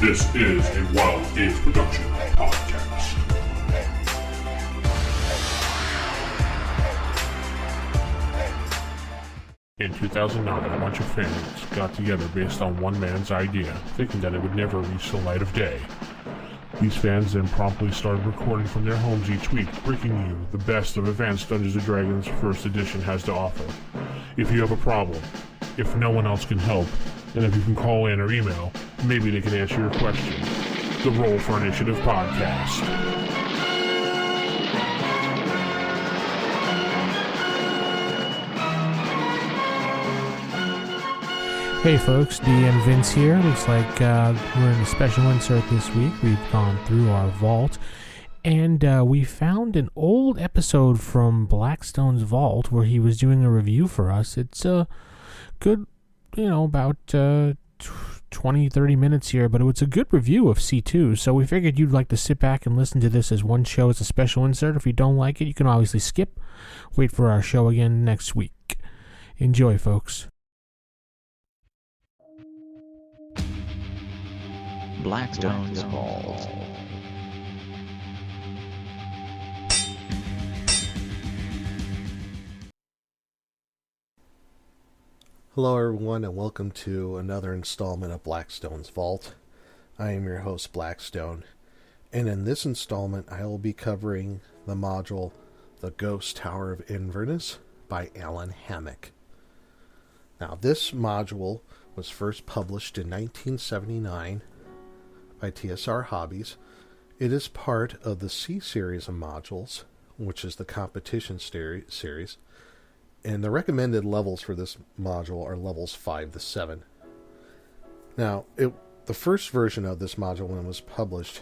This is a Wild Games Production podcast. In 2009, a bunch of fans got together based on one man's idea, thinking that it would never reach the light of day. These fans then promptly started recording from their homes each week, bringing you the best of Advanced Dungeons & Dragons First Edition has to offer. If you have a problem, if no one else can help, and if you can call in or email, maybe they can answer your question. The Roll for Initiative podcast. Hey folks, DM Vince here. Looks like we're in a special insert this week. We've gone through our vault, and we found an old episode from Blackstone's vault where he was doing a review for us. It's a good, about 20-30 minutes here, but it's a good review of C2, so we figured you'd like to sit back and listen to this as one show as a special insert. If you don't like it, you can obviously skip. Wait for our show again next week. Enjoy, folks. Blackstone's Vault. Hello everyone, and welcome to another installment of Blackstone's Vault. I am your host, Blackstone, and in this installment I will be covering the module The Ghost Tower of Inverness by Alan Hammock. Now, this module was first published in 1979 by TSR Hobbies. It is part of the C series of modules, which is the competition series, and the recommended levels for this module are levels 5 to 7. Now, the first version of this module, when it was published,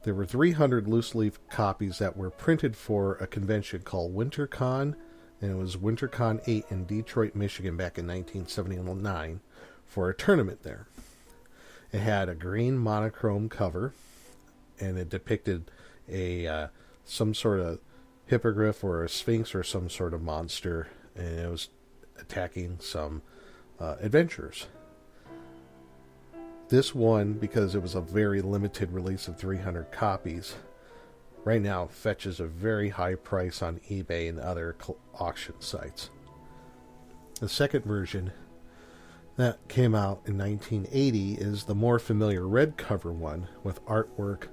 there were 300 loose-leaf copies that were printed for a convention called WinterCon, and it was WinterCon 8 in Detroit, Michigan back in 1979 for a tournament there. It had a green monochrome cover, and it depicted some sort of hippogriff or a sphinx or some sort of monster, and it was attacking some adventurers. This one, because it was a very limited release of 300 copies, right now fetches a very high price on eBay and other auction sites. The second version that came out in 1980 is the more familiar red cover one, with artwork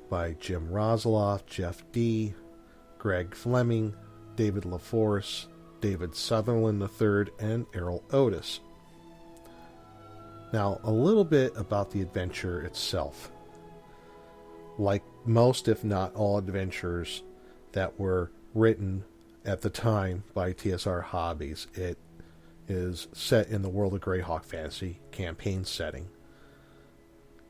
by Jim Rosloff, Jeff D., Greg Fleming, David LaForce, David Sutherland III, and Errol Otis. Now, a little bit about the adventure itself. Like most, if not all, adventures that were written at the time by TSR Hobbies, it is set in the World of Greyhawk fantasy campaign setting.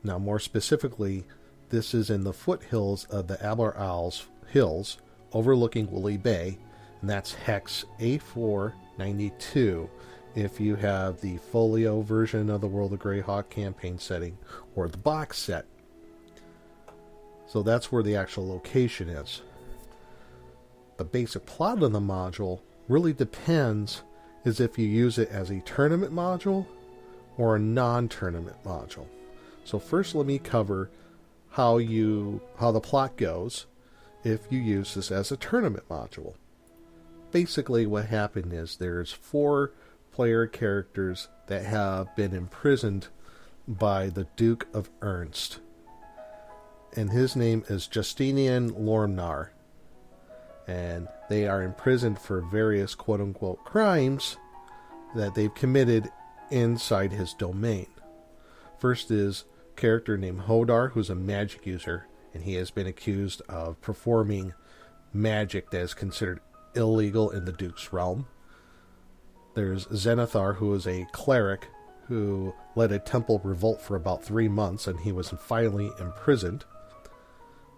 Now, more specifically, this is in the foothills of the Abler Isles Hills, overlooking Woolly Bay, and that's Hex A492 if you have the folio version of the World of Greyhawk campaign setting or the box set. So that's where the actual location is. The basic plot of the module really depends as if you use it as a tournament module or a non-tournament module. So first let me cover how the plot goes if you use this as a tournament module. Basically what happened is there's 4 player characters that have been imprisoned by the Duke of Ernst, and his name is Justinian Lormnar, and they are imprisoned for various quote-unquote crimes that they've committed inside his domain. First is a character named Hodar, who's a magic user, and he has been accused of performing magic that is considered illegal in the Duke's realm. There's Zenithar, who is a cleric who led a temple revolt for about 3 months, and he was finally imprisoned.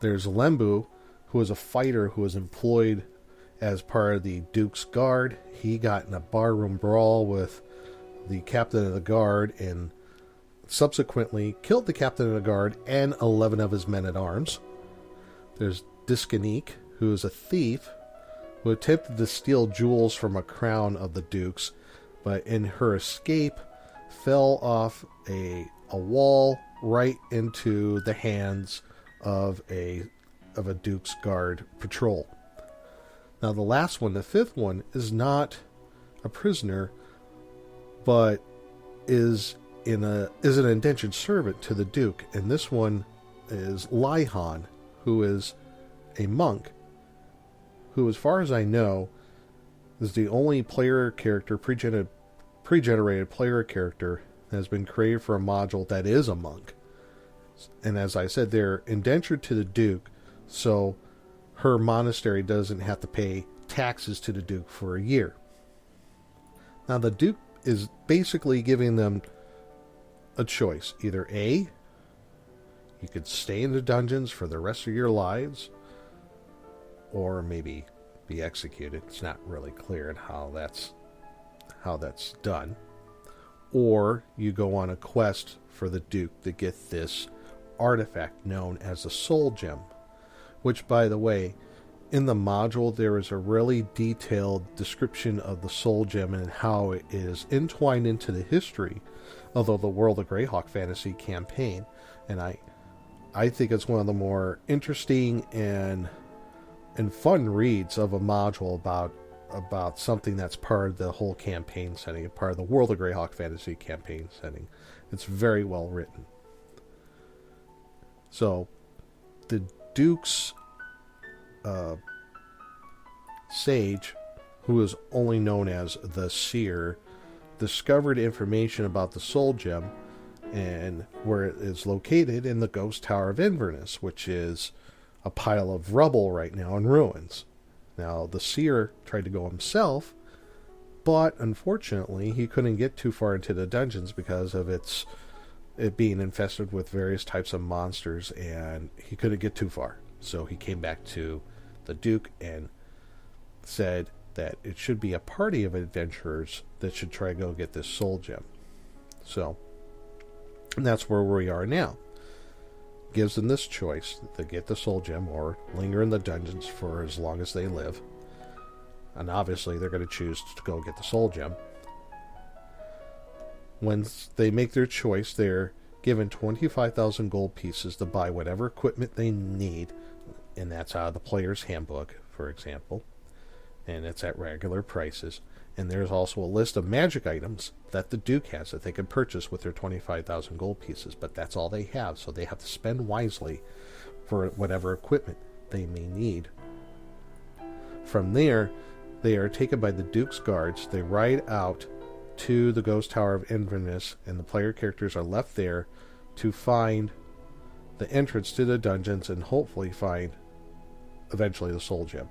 There's Lembu, who is a fighter who was employed as part of the Duke's Guard. He got in a barroom brawl with the captain of the guard and subsequently killed the captain of the guard and 11 of his men-at-arms. There's Discanique, who is a thief who attempted to steal jewels from a crown of the Duke's, but in her escape fell off a a wall right into the hands of a Duke's Guard patrol. Now the last one, the fifth one, is not a prisoner, but is an indentured servant to the Duke, and this one is Lihon, who is a monk, who, as far as I know, is the only player character, pre-generated player character that has been created for a module that is a monk. And as I said, they're indentured to the Duke, so her monastery doesn't have to pay taxes to the Duke for a year. Now the Duke is basically giving them a choice. Either A, you could stay in the dungeons for the rest of your lives, or maybe be executed. It's not really clear how that's done. Or you go on a quest for the Duke to get this artifact known as the Soul Gem, which, by the way, in the module there is a really detailed description of the Soul Gem and how it is entwined into the history of the World of Greyhawk fantasy campaign. And I think it's one of the more interesting and fun reads of a module about something that's part of the whole campaign setting, part of the World of Greyhawk fantasy campaign setting. It's very well written. So, the Duke's sage, who is only known as the Seer, discovered information about the Soul Gem and where it is located in the Ghost Tower of Inverness, which is a pile of rubble right now in ruins. Now, the Seer tried to go himself, but unfortunately he couldn't get too far into the dungeons because of it being infested with various types of monsters, and he couldn't get too far. So he came back to the Duke and said that it should be a party of adventurers that should try to go get this Soul Gem. So, and that's where we are now. Gives them this choice to get the Soul Gem or linger in the dungeons for as long as they live. And obviously they're going to choose to go get the Soul Gem. When they make their choice, they're given 25,000 gold pieces to buy whatever equipment they need, and that's out of the player's handbook, for example, and it's at regular prices. And there's also a list of magic items that the Duke has that they can purchase with their 25,000 gold pieces, but that's all they have, so they have to spend wisely for whatever equipment they may need. From there, they are taken by the Duke's guards. They ride out to the Ghost Tower of Inverness, and the player characters are left there to find the entrance to the dungeons and hopefully find eventually the Soul Gem.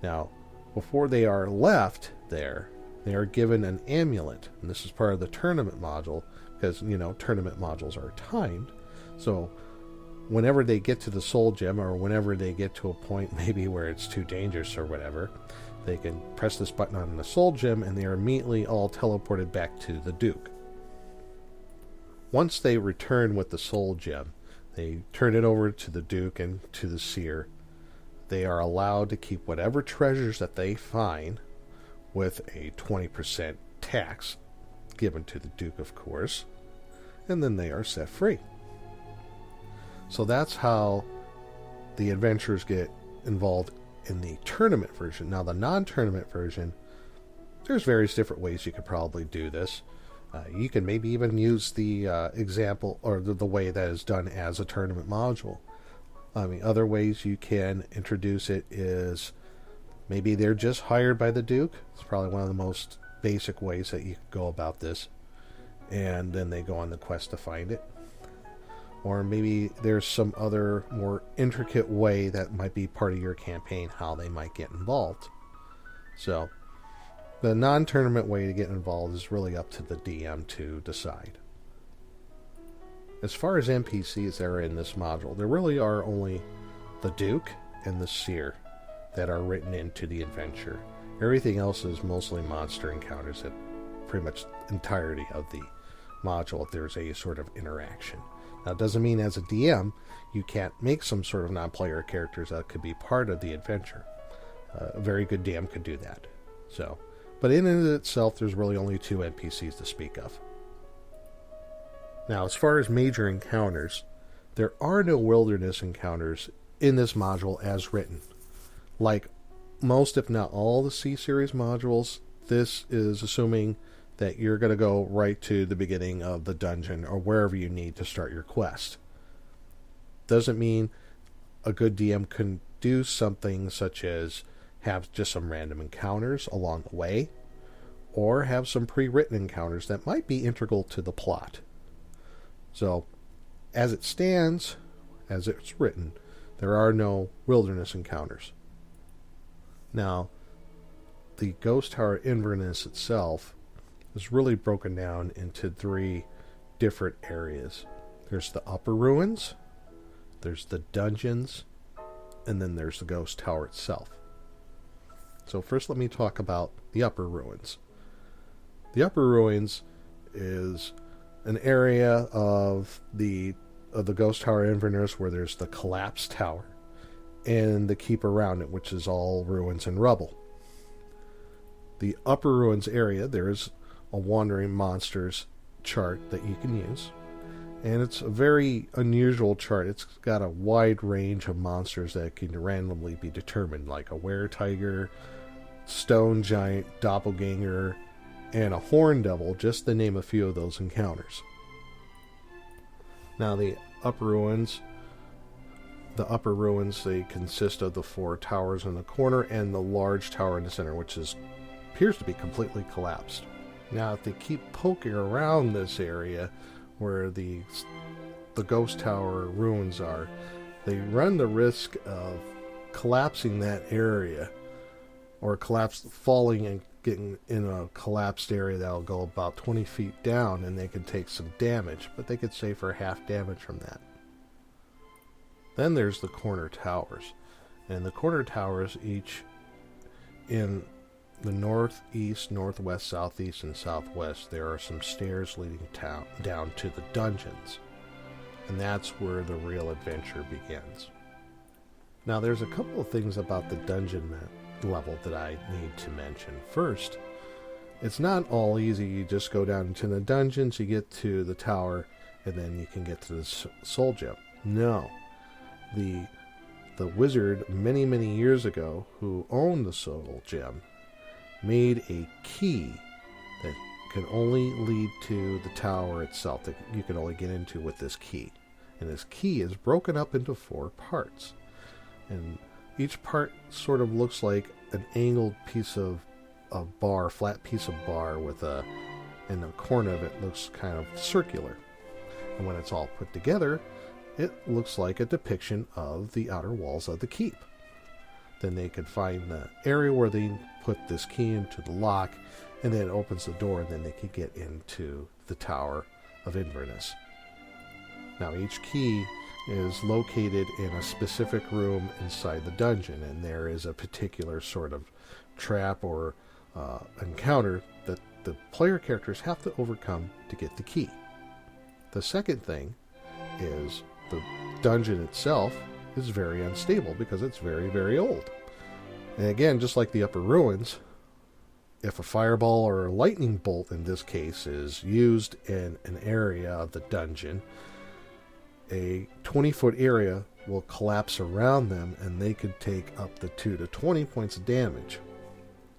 Now, before they are left there, they are given an amulet, and this is part of the tournament module, because, tournament modules are timed. So whenever they get to the Soul Gem, or whenever they get to a point maybe where it's too dangerous or whatever, they can press this button on the Soul Gem and they are immediately all teleported back to the Duke. Once they return with the Soul Gem, they turn it over to the Duke and to the Seer. They are allowed to keep whatever treasures that they find, with a 20% tax given to the Duke, of course, and then they are set free. So that's how the adventurers get involved in the tournament version. Now, the non-tournament version, there's various different ways you could probably do this. You can maybe even use the example or the way that is done as a tournament module. Other ways you can introduce it is maybe they're just hired by the Duke. It's probably one of the most basic ways that you can go about this. And then they go on the quest to find it. Or maybe there's some other more intricate way that might be part of your campaign, how they might get involved. So, the non-tournament way to get involved is really up to the DM to decide. As far as NPCs that are in this module, there really are only the Duke and the Seer that are written into the adventure. Everything else is mostly monster encounters at pretty much entirety of the module if there's a sort of interaction. Now, it doesn't mean as a DM you can't make some sort of non-player characters that could be part of the adventure. A very good DM could do that. But in and of itself, there's really only 2 NPCs to speak of. Now, as far as major encounters, there are no wilderness encounters in this module as written. Like most, if not all, the C-Series modules, this is assuming that you're going to go right to the beginning of the dungeon or wherever you need to start your quest. Doesn't mean a good DM can do something such as have just some random encounters along the way, or have some pre-written encounters that might be integral to the plot. So, as it stands, as it's written, there are no wilderness encounters. Now, the Ghost Tower Inverness itself is really broken down into 3 different areas. There's the upper ruins, there's the dungeons, and then there's the Ghost Tower itself. So first let me talk about the upper ruins. The upper ruins is an area of the Ghost Tower Inverness where there's the collapsed tower and the keep around it, which is all ruins and rubble. The upper ruins area, there is a wandering monsters chart that you can use, and it's a very unusual chart. It's got a wide range of monsters that can randomly be determined, like a were-tiger, stone giant, doppelganger, and a horn devil, just to name a few of those encounters. Now, the upper ruins, they consist of the 4 towers in the corner and the large tower in the center, which appears to be completely collapsed. Now, if they keep poking around this area where the Ghost Tower ruins are, they run the risk of collapsing that area, or falling and getting in a collapsed area that'll go about 20 feet down, and they could take some damage, but they could save for half damage from that. Then there's the corner towers, and the corner towers, each in the northeast, northwest, southeast, and southwest, there are some stairs leading down to the dungeons, and that's where the real adventure begins. Now, there's a couple of things about the dungeon level that I need to mention. First, it's not all easy. You just go down into the dungeons, you get to the tower, and then you can get to the soul gem. No. The wizard, many, many years ago, who owned the soul gem, made a key that can only lead to the tower itself, that you can only get into with this key. And this key is broken up into 4 parts. And each part sort of looks like an angled piece of bar, flat piece of bar and the corner of it looks kind of circular. And when it's all put together, it looks like a depiction of the outer walls of the keep. Then they could find the area where they put this key into the lock, and then it opens the door, and then they could get into the Tower of Inverness. Now, each key is located in a specific room inside the dungeon, and there is a particular sort of trap or encounter that the player characters have to overcome to get the key. The second thing is the dungeon itself is very unstable because it's very, very old. And again, just like the upper ruins, if a fireball or a lightning bolt in this case is used in an area of the dungeon, a 20-foot area will collapse around them, and they could take up to 2 to 20 points of damage,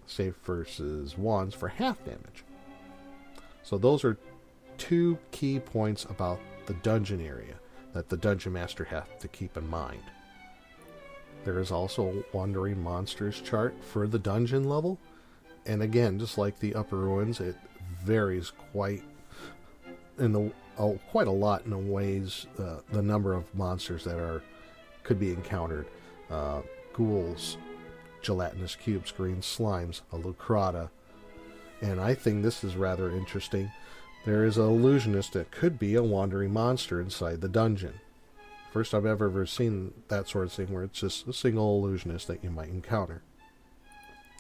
save versus ones for half damage. So those are 2 key points about the dungeon area that the dungeon master has to keep in mind. There is also a wandering monsters chart for the dungeon level, and again, just like the upper ruins, it varies quite a lot in the ways, the number of monsters that could be encountered. Ghouls, gelatinous cubes, green slimes, a lucrata, and I think this is rather interesting. There is an illusionist that could be a wandering monster inside the dungeon. First I've ever seen that sort of thing where it's just a single illusionist that you might encounter.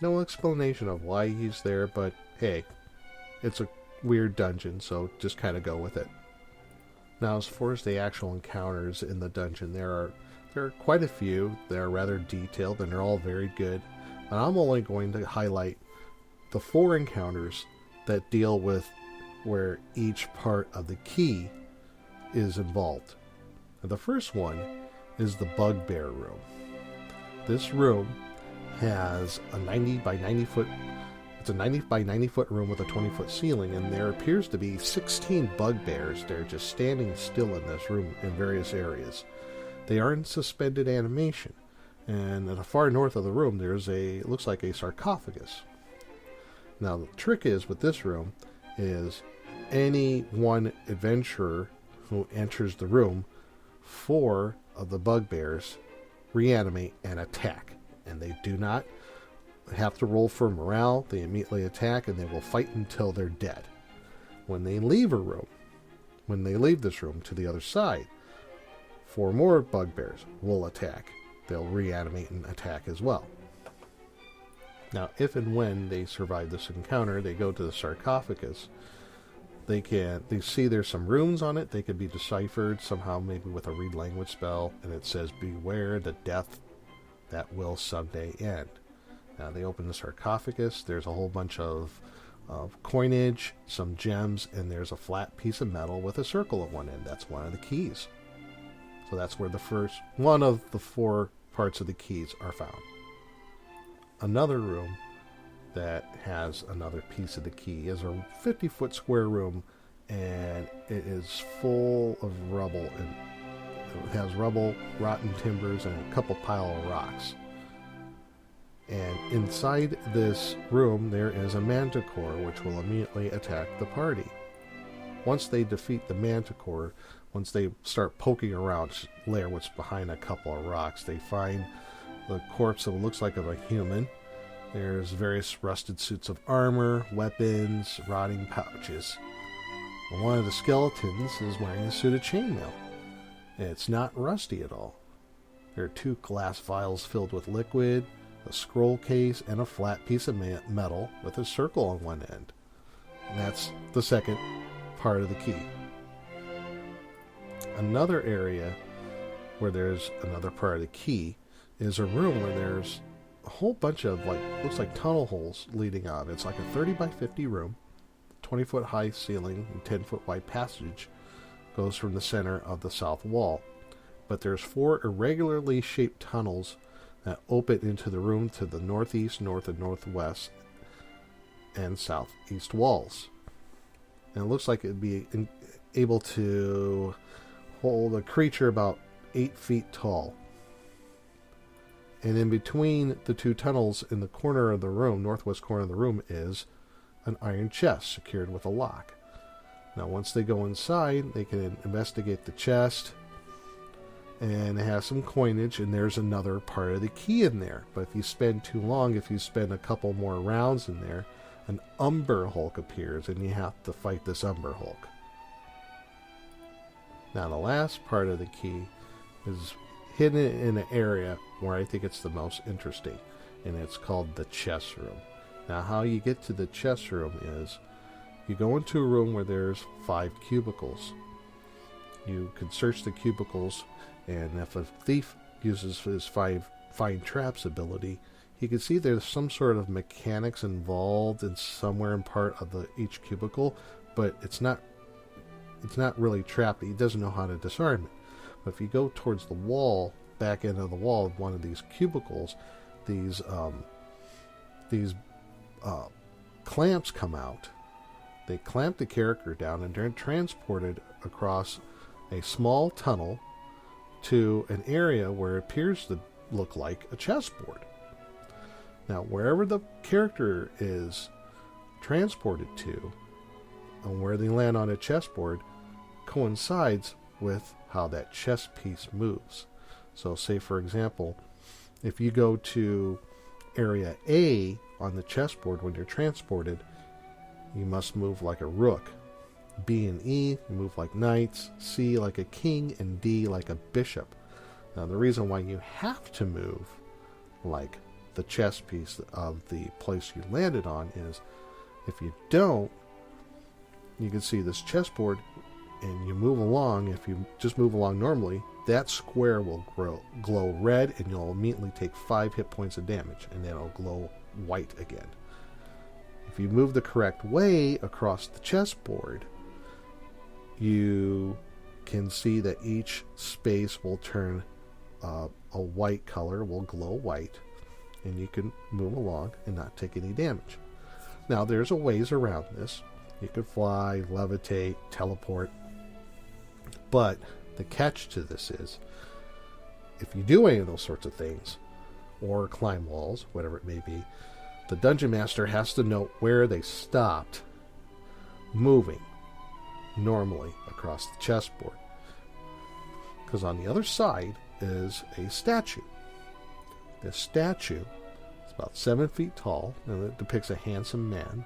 No explanation of why he's there, but hey, it's a weird dungeon, so just kind of go with it. Now, as far as the actual encounters in the dungeon, there are quite a few. They're rather detailed, and they're all very good. And I'm only going to highlight the 4 encounters that deal with where each part of the key is involved. Now, the first one is the bugbear room. This room has a 90 by 90 foot. It's a 90 by 90 foot room with a 20-foot ceiling, and there appears to be 16 bugbears. They're just standing still in this room in various areas. They are in suspended animation, and at the far north of the room, it looks like a sarcophagus. Now, the trick is with this room is any one adventurer who enters the room, 4 of the bugbears reanimate and attack, and they do not have to roll for morale. They immediately attack, and they will fight until they're dead. When they leave this room to the other side, 4 more bugbears will attack. They'll reanimate and attack as well. Now, if and when they survive this encounter, they go to the sarcophagus. They see there's some runes on it. They could be deciphered somehow, maybe with a read language spell, and it says, "Beware the death that will someday end." Now, they open the sarcophagus. There's a whole bunch of coinage, some gems, and there's a flat piece of metal with a circle at one end. That's one of the keys. So that's where the first one of the 4 parts of the keys are found. Another room that has another piece of the key is a 50-foot square room, and it is full of rubble. And it has rubble, rotten timbers, and a couple pile of rocks. And inside this room, there is a manticore, which will immediately attack the party. Once they defeat the manticore, once they start poking around, layer what's behind a couple of rocks, they find the corpse that looks like of a human. There's various rusted suits of armor, weapons, rotting pouches. One of the skeletons is wearing a suit of chainmail, and it's not rusty at all. There are 2 glass vials filled with liquid, a scroll case, and a flat piece of metal with a circle on one end. And that's the second part of the key. Another area where there's another part of the key is a room where there's a whole bunch of, looks like tunnel holes leading out. It's like a 30 by 50 room, 20-foot high ceiling, and 10-foot wide passage goes from the center of the south wall. But there's 4 irregularly shaped tunnels that open into the room to the northeast, north, and northwest and southeast walls. And it looks like it'd be able to hold a creature about 8 feet tall. And in between the 2 tunnels in the corner of the room, northwest corner of the room, is an iron chest secured with a lock. Now, once they go inside, they can investigate the chest, and it has some coinage, and there's another part of the key in there. But if you spend too long, if you spend a couple more rounds in there, an Umber Hulk appears, and you have to fight this Umber Hulk. Now, the last part of the key is hidden in an area where I think it's the most interesting, and it's called the chess room. Now, how you get to the chess room is you go into a room where there's 5 cubicles. You can search the cubicles, and if a thief uses his find traps ability, he can see there's some sort of mechanics involved in somewhere in part of each cubicle, but it's not really trapped. He doesn't know how to disarm it. But if you go towards the wall, back end of the wall of one of these cubicles, these clamps come out. They clamp the character down, and they're transported across a small tunnel to an area where it appears to look like a chessboard. Now, wherever the character is transported to, and where they land on a chessboard, coincides with how that chess piece moves. So, say for example, if you go to area A on the chessboard when you're transported, you must move like a rook. B and E, you move like knights, C like a king, and D like a bishop. Now, the reason why you have to move like the chess piece of the place you landed on is if you don't, you can see this chessboard and you move along. If you just move along normally, that square will glow red, and you'll immediately take 5 hit points of damage, and then it'll glow white again. If you move the correct way across the chessboard, you can see that each space will turn a white color, will glow white, and you can move along and not take any damage. Now, there's a ways around this. You could fly, levitate, teleport, but the catch to this is, if you do any of those sorts of things, or climb walls, whatever it may be, the Dungeon Master has to note where they stopped moving normally across the chessboard. Because on the other side is a statue. This statue is about 7 feet tall, and it depicts a handsome man.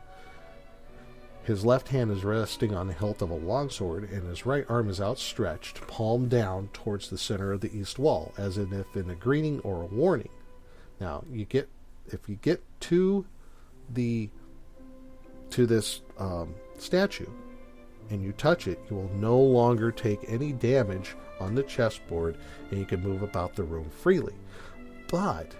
His left hand is resting on the hilt of a longsword, and his right arm is outstretched, palm down towards the center of the east wall, as if in a greeting or a warning. Now, if you get to this statue and you touch it, you will no longer take any damage on the chessboard, and you can move about the room freely. But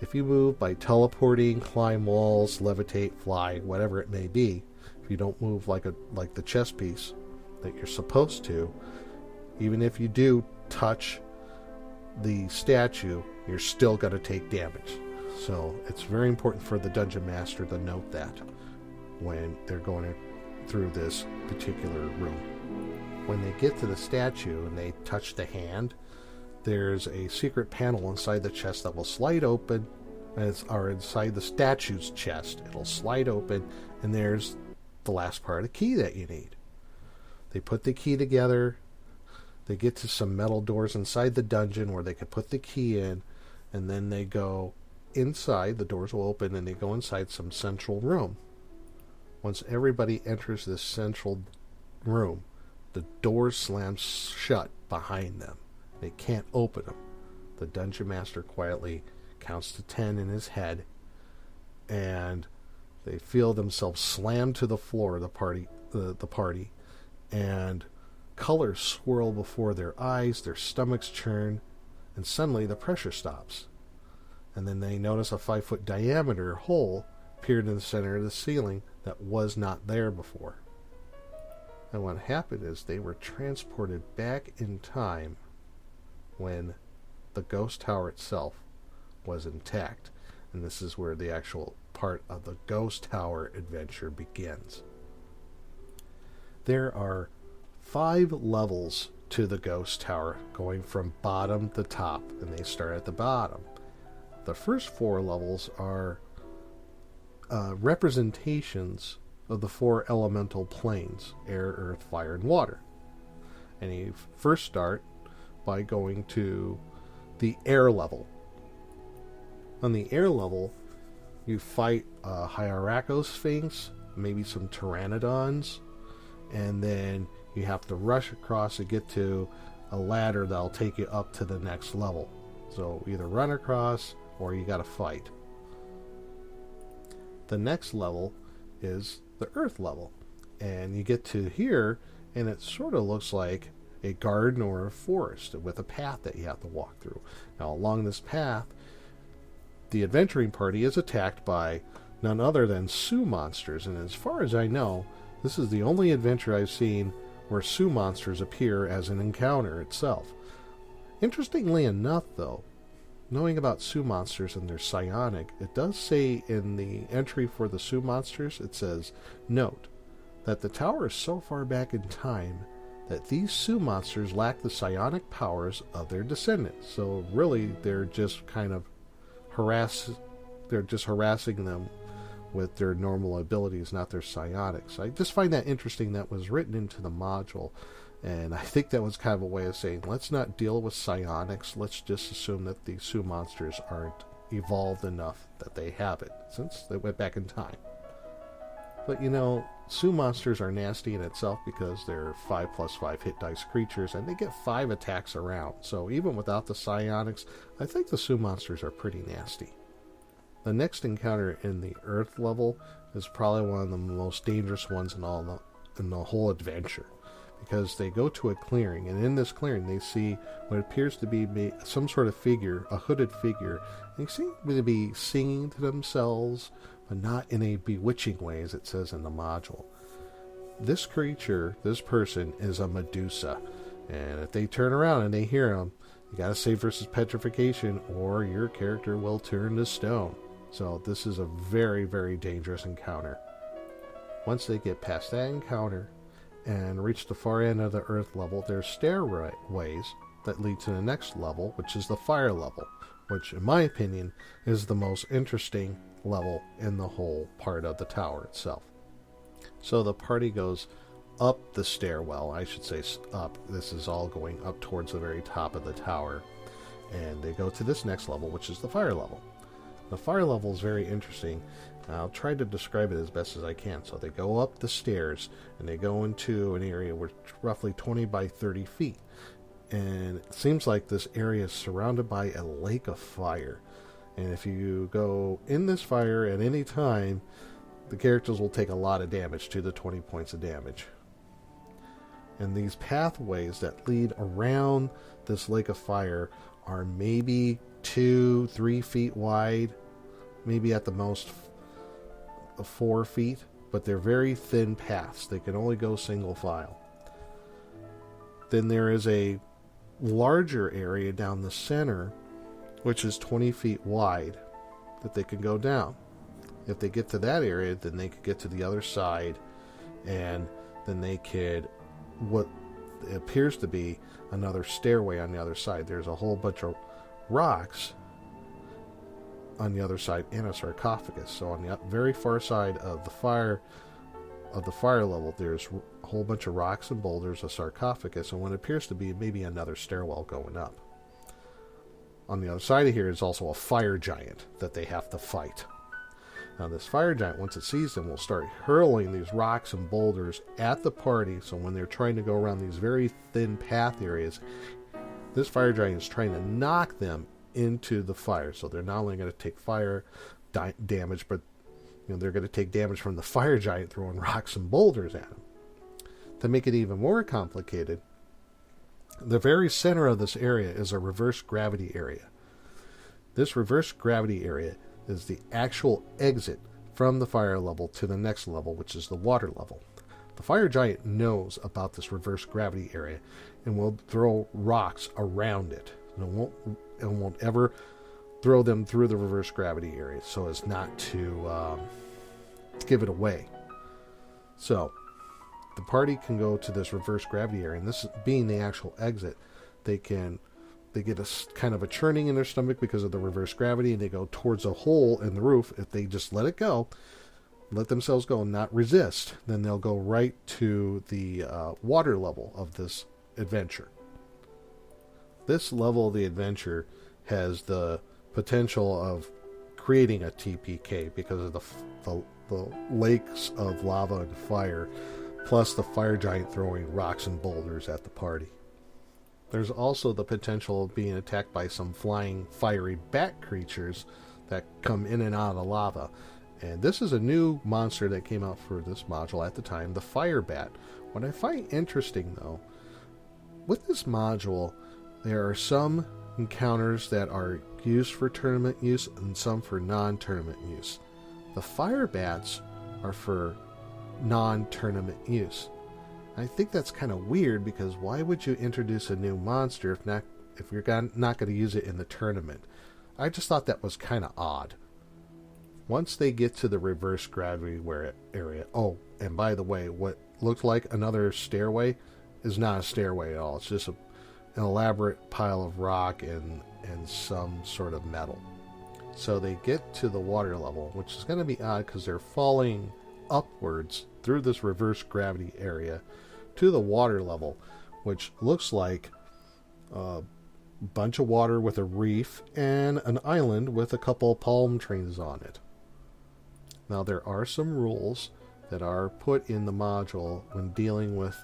if you move by teleporting, climb walls, levitate, fly, whatever it may be, if you don't move like the chess piece that you're supposed to, even if you do touch the statue, you're still going to take damage. So it's very important for the Dungeon Master to note that when they're going through this particular room. When they get to the statue and they touch the hand, there's a secret panel inside the chest that will slide open, or inside the statue's chest. It'll slide open, and there's the last part of the key that you need. They put the key together. They get to some metal doors inside the dungeon where they can put the key in, and then they go inside. The doors will open, and they go inside some central room. Once everybody enters this central room, the doors slam shut behind them. They can't open them. The Dungeon Master quietly counts to 10 in his head, and they feel themselves slammed to the floor of the party, and colors swirl before their eyes, their stomachs churn, and suddenly the pressure stops. And then they notice a 5-foot diameter hole appeared in the center of the ceiling that was not there before. And what happened is they were transported back in time when the ghost tower itself was intact. And this is where the actual part of the ghost tower adventure begins. There are 5 levels to the ghost tower, going from bottom to top, and they start at the bottom. The first 4 levels are representations of the 4 elemental planes: air, earth, fire, and water. And you first start by going to the air level. On the air level, you fight a Hierarcho Sphinx, maybe some Pteranodons, and then you have to rush across to get to a ladder that'll take you up to the next level. So either run across or you gotta fight. The next level is the earth level, and you get to here, and it sort of looks like a garden or a forest with a path that you have to walk through. Now, along this path, the adventuring party is attacked by none other than Sioux monsters, and as far as I know, this is the only adventure I've seen where Sioux monsters appear as an encounter itself. Interestingly enough, though, knowing about Sioux monsters and their psionic, it does say in the entry for the Sioux monsters, it says, note that the tower is so far back in time that these Sioux monsters lack the psionic powers of their descendants. So really, they're just kind of harassing them with their normal abilities, not their psionics. I just find that interesting. That was written into the module, and I think that was kind of a way of saying, let's not deal with psionics, let's just assume that the Sioux monsters aren't evolved enough that they have it, since they went back in time. But Sioux monsters are nasty in itself because they're 5+5 hit dice creatures, and they get 5 attacks around. So even without the psionics, I think the Sioux monsters are pretty nasty. The next encounter in the earth level is probably one of the most dangerous ones in the whole adventure, because they go to a clearing, and in this clearing they see what appears to be some sort of figure, a hooded figure. They seem to be singing to themselves, but not in a bewitching way, as it says in the module. This creature, this person, is a Medusa, And if they turn around and they hear them, you gotta save versus petrification, or your character will turn to stone. So this is a very, very dangerous encounter. Once they get past that encounter and reach the far end of the earth level, there's stairways that lead to the next level, which is the fire level, which in my opinion is the most interesting level in the whole part of the tower itself. So the party goes up the stairwell, I should say up. This is all going up towards the very top of the tower. And they go to this next level, which is the fire level. The fire level is very interesting. I'll try to describe it as best as I can. So they go up the stairs and they go into an area where it's roughly 20 by 30 feet. And it seems like this area is surrounded by a lake of fire. And if you go in this fire at any time, the characters will take a lot of damage, 2 to 20 points of damage. And these pathways that lead around this lake of fire are maybe 2-3 feet wide, maybe at the most 4 feet, but they're very thin paths. They can only go single file. Then there is a larger area down the center, which is 20 feet wide, that they can go down. If they get to that area, then they could get to the other side, and then they could, what appears to be another stairway on the other side. There's a whole bunch of rocks on the other side and a sarcophagus. So on the very far side of the fire level, there's a whole bunch of rocks and boulders, a sarcophagus, and what appears to be maybe another stairwell going up. On the other side of here is also a fire giant that they have to fight. Now this fire giant, once it sees them, will start hurling these rocks and boulders at the party. So when they're trying to go around these very thin path areas, this fire giant is trying to knock them into the fire. So they're not only going to take fire damage, but they're going to take damage from the fire giant throwing rocks and boulders at them. To make it even more complicated, the very center of this area is a reverse gravity area. This reverse gravity area is the actual exit from the fire level to the next level, which is the water level. The fire giant knows about this reverse gravity area and will throw rocks around it. And won't ever throw them through the reverse gravity area so as not to give it away. So the party can go to this reverse gravity area, and this being the actual exit, they get a kind of a churning in their stomach because of the reverse gravity, and they go towards a hole in the roof. If they just let it go, let themselves go and not resist, then they'll go right to the water level of this adventure. This level of the adventure has the potential of creating a TPK because of the lakes of lava and fire, plus the fire giant throwing rocks and boulders at the party. There's also the potential of being attacked by some flying fiery bat creatures that come in and out of the lava. And this is a new monster that came out for this module at the time, the fire bat. What I find interesting though, with this module, there are some encounters that are used for tournament use and some for non-tournament use. The fire bats are for non-tournament use. I think that's kind of weird, because why would you introduce a new monster if you're not going to use it in the tournament? I just thought that was kind of odd. Once they get to the reverse gravity area, oh, and by the way, what looked like another stairway is not a stairway at all. It's just an elaborate pile of rock and some sort of metal. So they get to the water level, which is going to be odd because they're falling upwards through this reverse gravity area to the water level, which looks like a bunch of water with a reef and an island with a couple palm trees on it. Now there are some rules that are put in the module when dealing with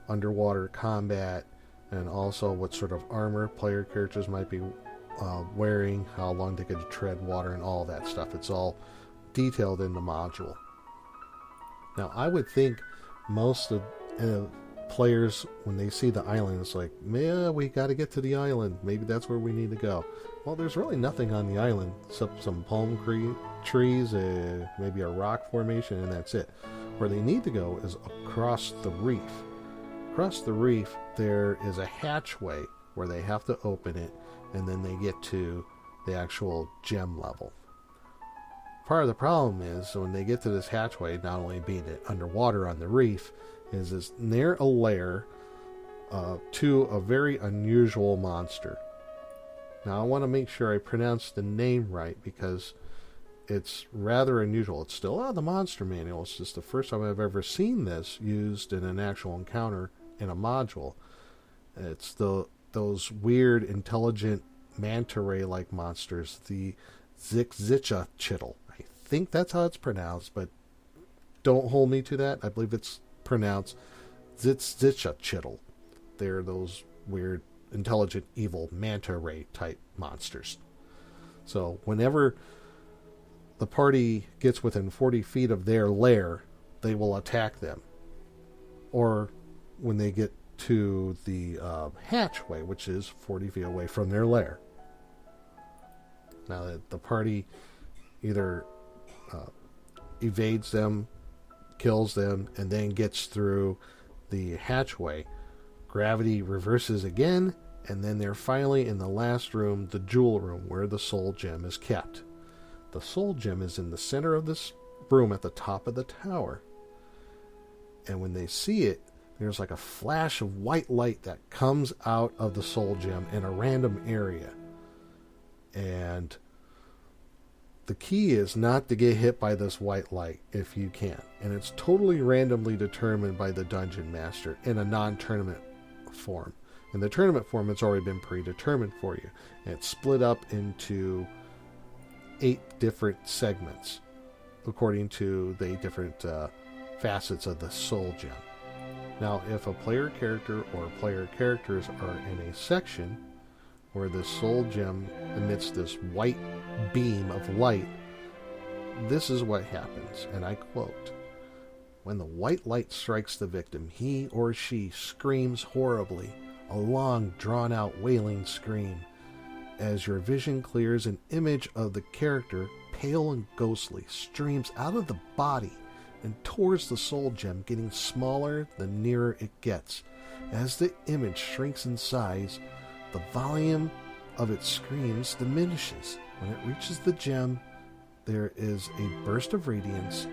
underwater combat, and also what sort of armor player characters might be wearing, how long they could tread water, and all that stuff. It's all detailed in the module. Now I would think most of players, when they see the island, it's like, man, we got to get to the island. Maybe that's where we need to go. Well, there's really nothing on the island except some palm trees, maybe a rock formation, and that's it. Where they need to go is across the reef. Across the reef, there is a hatchway where they have to open it, and then they get to the actual gem level. Part of the problem is when they get to this hatchway, not only being it underwater on the reef, is near a lair to a very unusual monster. Now I want to make sure I pronounce the name right because it's rather unusual. It's still out of the monster manual. It's just the first time I've ever seen this used in an actual encounter in a module. It's those weird, intelligent manta ray-like monsters, the Zikzicha Chittle. I think that's how it's pronounced, but don't hold me to that. I believe it's pronounced Zikzicha Chittle. They're those weird, intelligent, evil manta ray type monsters. So whenever the party gets within 40 feet of their lair, they will attack them. Or when they get to the hatchway, which is 40 feet away from their lair. Now the party either evades them, kills them, and then gets through the hatchway. Gravity reverses again, and then they're finally in the last room, the jewel room, where the soul gem is kept. The soul gem is in the center of this room at the top of the tower. And when they see it, there's like a flash of white light that comes out of the soul gem in a random area. And the key is not to get hit by this white light if you can. And it's totally randomly determined by the dungeon master in a non-tournament form. In the tournament form, it's already been predetermined for you. And it's split up into 8 different segments according to the different facets of the soul gem. Now, if a player character or player characters are in a section where the soul gem emits this white beam of light, this is what happens, and I quote, "When the white light strikes the victim, he or she screams horribly, a long, drawn-out wailing scream. As your vision clears, an image of the character, pale and ghostly, streams out of the body and towards the soul gem, getting smaller the nearer it gets. As the image shrinks in size, the volume of its screams diminishes. When it reaches the gem, there is a burst of radiance,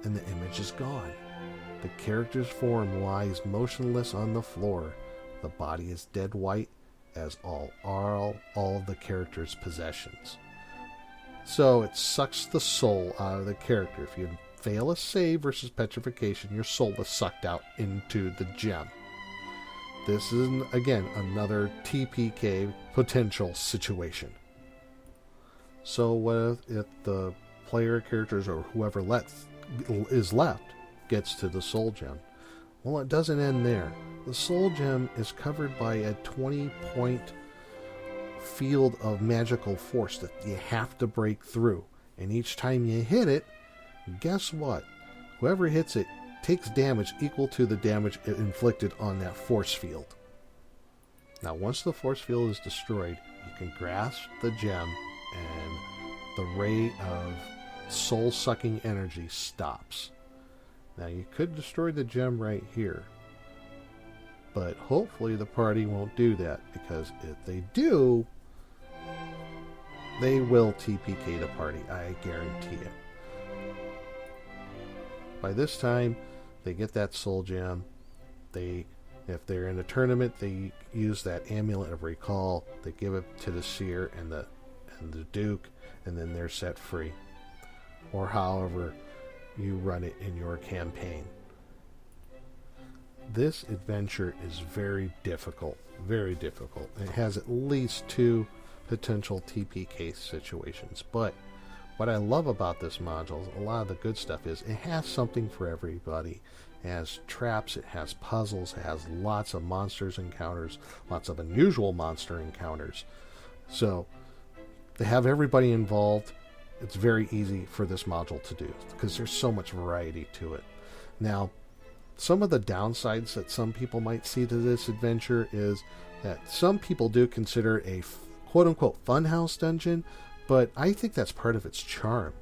and the image is gone. The character's form lies motionless on the floor. The body is dead white, as all the character's possessions." So it sucks the soul out of the character. If you fail a save versus petrification, your soul is sucked out into the gem. This is, again, another TPK potential situation. So what if the player characters or whoever is left gets to the soul gem? Well, it doesn't end there. The soul gem is covered by a 20-point field of magical force that you have to break through. And each time you hit it, guess what? Whoever hits it takes damage equal to the damage it inflicted on that force field. Now, once the force field is destroyed, you can grasp the gem and the ray of soul-sucking energy stops. Now, you could destroy the gem right here, but hopefully the party won't do that, because if they do, they will TPK the party, I guarantee it. By this time, they get that soul gem. If they're in a tournament, they use that amulet of recall. They give it to the seer and the duke, and then they're set free. Or however you run it in your campaign. This adventure is very difficult. Very difficult. It has at least 2 potential TPK situations. But what I love about this module, a lot of the good stuff, is it has something for everybody. It has traps, it has puzzles, it has lots of monsters encounters, lots of unusual monster encounters. So, to have everybody involved, it's very easy for this module to do, because there's so much variety to it. Now, some of the downsides that some people might see to this adventure is that some people do consider a quote-unquote funhouse dungeon, but I think that's part of its charm.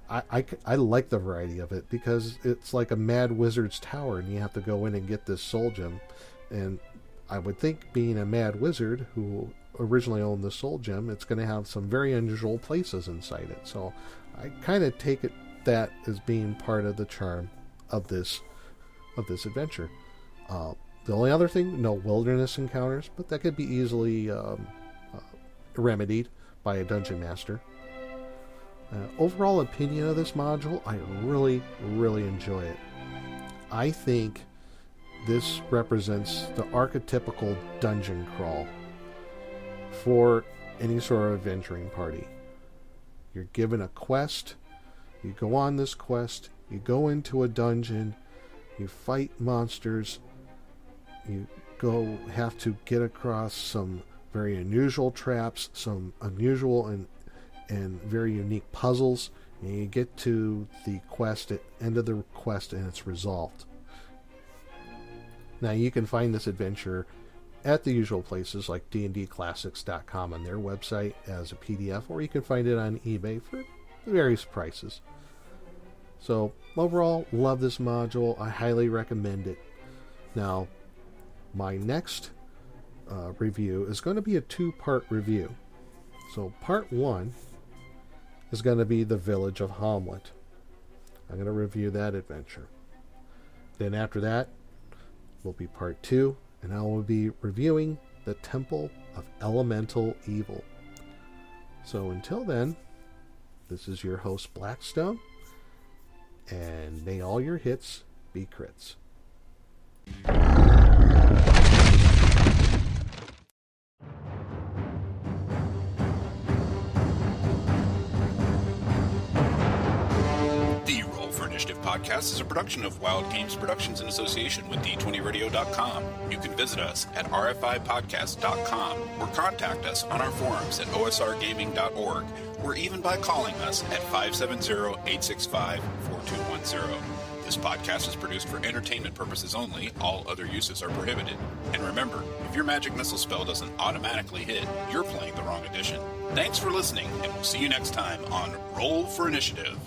I like the variety of it because it's like a Mad Wizard's Tower, and you have to go in and get this soul gem. And I would think, being a Mad Wizard who originally owned the soul gem, it's going to have some very unusual places inside it. So I kind of take it that as being part of the charm of this adventure. The only other thing, no wilderness encounters, but that could be easily remedied by a dungeon master. Overall opinion of this module, I really, really enjoy it. I think this represents the archetypical dungeon crawl for any sort of adventuring party. You're given a quest, you go on this quest, you go into a dungeon, you fight monsters, you have to get across some very unusual traps, some unusual and very unique puzzles, and you get to the quest at end of the quest and it's resolved. Now you can find this adventure at the usual places like dndclassics.com on their website as a PDF, or you can find it on eBay for various prices. So overall, love this module. I highly recommend it. Now, my next review is going to be a 2-part review. So part 1 is going to be the Village of Hamlet. I'm going to review that adventure. Then after that will be part 2, and I will be reviewing the Temple of Elemental Evil. So until then, this is your host Blackstone, and may all your hits be crits. Podcast is a production of Wild Games Productions in association with D20Radio.com. You can visit us at RFIPodcast.com or contact us on our forums at OSRGaming.org or even by calling us at 570-865-4210. This podcast is produced for entertainment purposes only. All other uses are prohibited. And remember, if your magic missile spell doesn't automatically hit, you're playing the wrong edition. Thanks for listening, and we'll see you next time on Roll for Initiative.